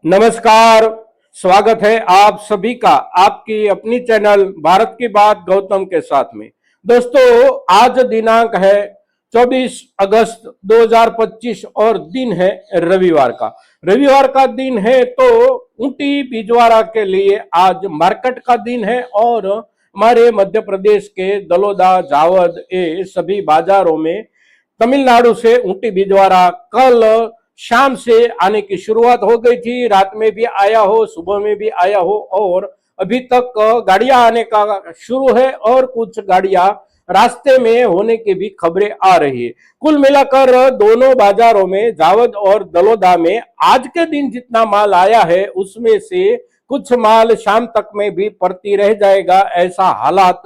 नमस्कार। स्वागत है आप सभी का आपकी अपनी चैनल भारत की बात गौतम के साथ में। दोस्तों, आज दिनांक है 24 अगस्त 2025 और दिन है रविवार का दिन है। तो ऊटी बिजवाड़ा के लिए आज मार्केट का दिन है और हमारे मध्य प्रदेश के दलोदा, जावद ये सभी बाजारों में तमिलनाडु से ऊटी बिजवाड़ा कल शाम से आने की शुरुआत हो गई थी। रात में भी आया हो, सुबह में भी आया हो और अभी तक गाड़ियां आने का शुरू है और कुछ गाड़ियां रास्ते में होने की भी खबरें आ रही है। कुल मिलाकर दोनों बाजारों में, जावद और दलोदा में आज के दिन जितना माल आया है उसमें से कुछ माल शाम तक में भी पड़ती रह जाएगा, ऐसा हालात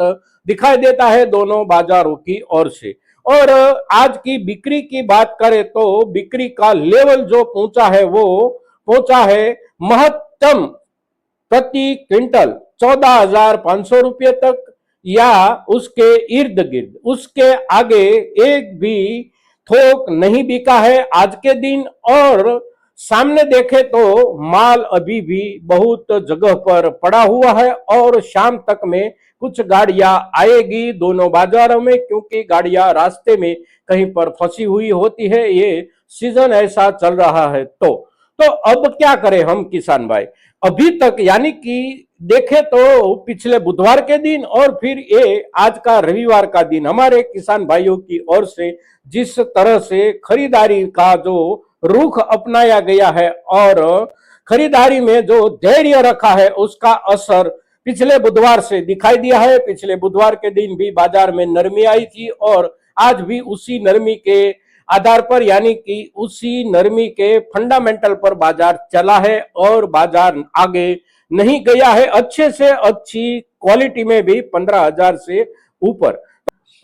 दिखाई देता है दोनों बाजारों की ओर से। और आज की बिक्री की बात करें तो बिक्री का लेवल जो पहुंचा है वो पहुंचा है महत्तम प्रति क्विंटल 14,500 रुपये तक या उसके इर्द गिर्द। उसके आगे एक भी थोक नहीं बिका है आज के दिन। और सामने देखे तो माल अभी भी बहुत जगह पर पड़ा हुआ है और शाम तक में कुछ गाड़ियां आएगी दोनों बाजारों में, क्योंकि गाड़ियां रास्ते में कहीं पर फंसी हुई होती है। ये सीजन ऐसा चल रहा है। तो अब क्या करें हम किसान भाई। अभी तक यानी कि देखे तो पिछले बुधवार के दिन और फिर ये आज का रविवार का दिन हमारे किसान भाइयों की ओर से जिस तरह से खरीदारी का जो रुख अपनाया गया है और खरीदारी में जो धैर्य रखा है उसका असर पिछले बुधवार से दिखाई दिया है। पिछले बुधवार के दिन भी बाजार में नरमी आई थी और आज भी उसी नरमी के आधार पर यानी कि उसी नरमी के फंडामेंटल पर बाजार चला है और बाजार आगे नहीं गया है। अच्छे से अच्छी क्वालिटी में भी 15,000 से ऊपर।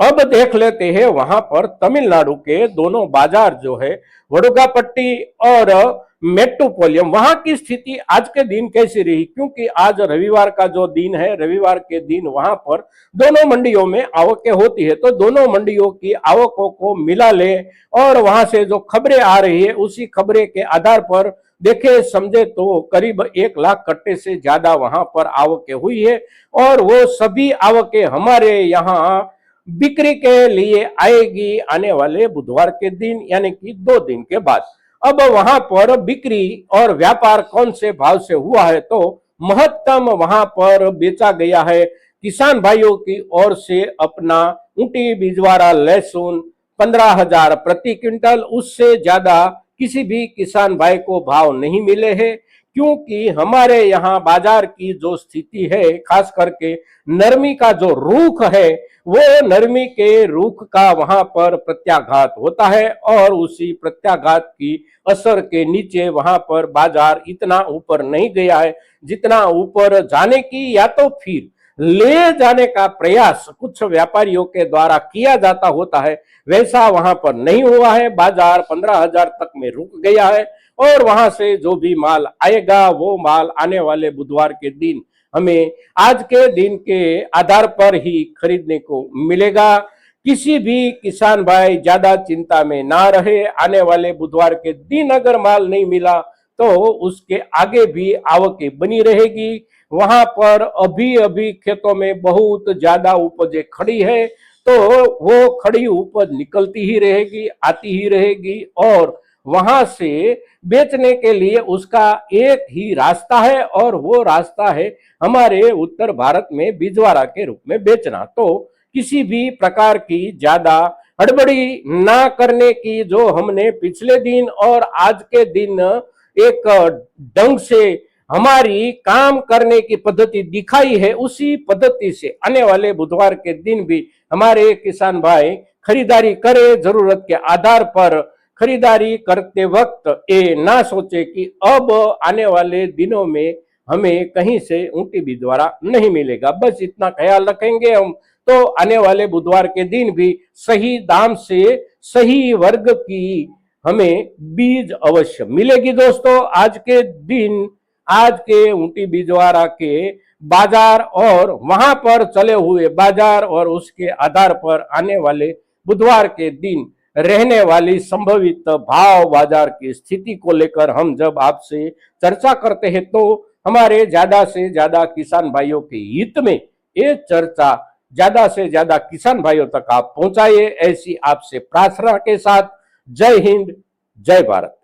अब देख लेते हैं वहां पर तमिलनाडु के दोनों बाजार जो है वडुगापट्टी और मेट्टुपालयम, वहां की स्थिति आज के दिन कैसी रही, क्योंकि आज रविवार का जो दिन है, रविवार के दिन वहां पर दोनों मंडियों में आवकें होती है। तो दोनों मंडियों की आवकों को मिला ले और वहां से जो खबरें आ रही है उसी खबरें के आधार पर देखे समझे तो करीब 1 लाख कट्टे से ज्यादा वहां पर आवकें हुई है और वो सभी आवकें हमारे यहाँ बिक्री के लिए आएगी आने वाले बुधवार के दिन यानी कि 2 दिन के बाद। अब वहां पर बिक्री और व्यापार कौन से भाव से हुआ है तो महत्तम वहां पर बेचा गया है किसान भाइयों की ओर से अपना ऊटी बिजवाड़ा लहसुन 15,000 प्रति क्विंटल। उससे ज्यादा किसी भी किसान भाई को भाव नहीं मिले हैं, क्योंकि हमारे यहाँ बाजार की जो स्थिति है, खास करके नरमी का जो रुख है वो नरमी के रुख का वहां पर प्रत्याघात होता है और उसी प्रत्याघात की असर के नीचे वहां पर बाजार इतना ऊपर नहीं गया है जितना ऊपर जाने की या तो फिर ले जाने का प्रयास कुछ व्यापारियों के द्वारा किया जाता होता है, वैसा वहां पर नहीं हुआ है। बाजार 15,000 तक में रुक गया है और वहां से जो भी माल आएगा वो माल आने वाले बुधवार के दिन हमें आज के दिन के आधार पर ही खरीदने को मिलेगा। किसी भी किसान भाई ज्यादा चिंता में ना रहे। आने वाले बुधवार के दिन अगर माल नहीं मिला तो उसके आगे भी आवकें बनी रहेगी। वहां पर अभी अभी खेतों में बहुत ज्यादा उपजें खड़ी है तो वो खड़ी उपज निकलती ही रहेगी, आती ही रहेगी और वहां से बेचने के लिए उसका एक ही रास्ता है और वो रास्ता है हमारे उत्तर भारत में बिजवाड़ा के रूप में बेचना। तो किसी भी प्रकार की ज्यादा हड़बड़ी ना करने की जो हमने पिछले दिन और आज के दिन एक ढंग से हमारी काम करने की पद्धति दिखाई है, उसी पद्धति से आने वाले बुधवार के दिन भी हमारे किसान भाई खरीदारी करे। जरूरत के आधार पर खरीदारी करते वक्त ये ना सोचे कि अब आने वाले दिनों में हमें कहीं से ऊटी बिजवाड़ा नहीं मिलेगा। बस इतना ख्याल रखेंगे हम तो आने वाले बुधवार के दिन भी सही दाम से सही वर्ग की हमें बीज अवश्य मिलेगी। दोस्तों, आज के दिन आज के ऊटी बिजवाड़ा के बाजार और वहां पर चले हुए बाजार और उसके आधार पर आने वाले बुधवार के दिन रहने वाली संभवित भाव बाजार की स्थिति को लेकर हम जब आपसे चर्चा करते हैं तो हमारे ज्यादा से ज्यादा किसान भाइयों के हित में ये चर्चा ज्यादा से ज्यादा किसान भाइयों तक आप पहुंचाइए, ऐसी आपसे प्रार्थना के साथ जय हिंद, जय भारत।